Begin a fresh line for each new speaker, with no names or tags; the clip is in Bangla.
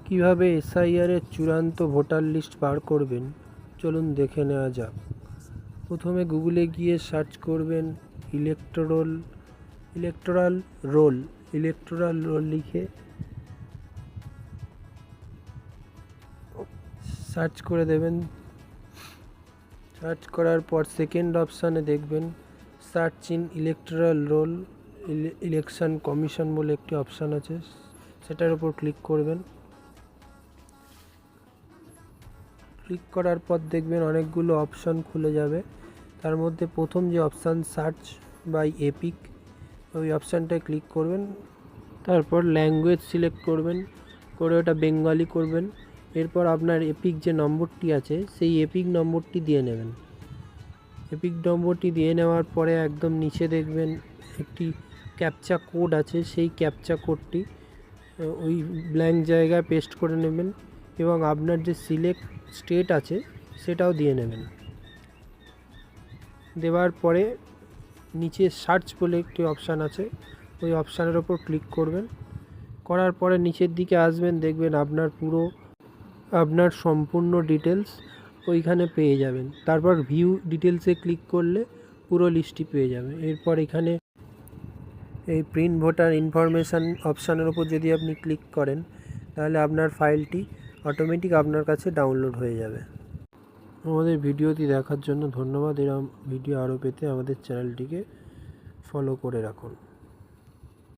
কিভাবে এসআইআর এর চূড়ান্ত ভোটার লিস্ট বার করবেন চলুন দেখে নেওয়া যাক। প্রথমে গুগলে গিয়ে সার্চ করবেন ইলেকটোরাল রোল লিখে সার্চ করে দেবেন। সার্চ করার পর সেকেন্ড অপশানে দেখবেন search in electoral role election commission বলে একটি অপশান আছে, সেটার উপর ক্লিক করবেন। ক্লিক করার পর দেখবেন অনেকগুলো অপশান খুলে যাবে। তার মধ্যে প্রথম যে অপশান সার্চ বাই এপিক, ওই অপশানটায় ক্লিক করবেন। তারপর ল্যাঙ্গুয়েজ সিলেক্ট করবেন, করে ওটা বেঙ্গলি করবেন। এরপর আপনার এপিক যে নম্বরটি আছে সেই এপিক নম্বরটি দিয়ে নেবেন। এপিক নম্বরটি দিয়ে নেওয়ার পরে একদম নিচে দেখবেন একটি ক্যাপচা কোড আছে, সেই ক্যাপচা কোডটি ওই ব্ল্যাঙ্ক জায়গায় পেস্ট করে নেবেন এবং আপনার যে সিলেক্ট স্টেট আছে সেটাও দিয়ে নেবেন। দেওয়ার পরে নিচে সার্চ বলে একটি অপশান আছে, ওই অপশানের ওপর ক্লিক করবেন। করার পরে নিচের দিকে আসবেন, দেখবেন আপনার সম্পূর্ণ ডিটেলস ওইখানে পেয়ে যাবেন। তারপর ভিউ ডিটেলসে ক্লিক করলে পুরো লিস্টটি পেয়ে যাবেন। এরপর এখানে এই প্রিন্ট ভোটার ইনফরমেশান অপশানের ওপর যদি আপনি ক্লিক করেন তাহলে আপনার ফাইলটি অটোমেটিক আপনার কাছে ডাউনলোড হয়ে যাবে। আমাদের ভিডিওটি দেখার জন্য ধন্যবাদ। এরকম ভিডিও আরও পেতে আমাদের চ্যানেলটিকে ফলো করে রাখুন।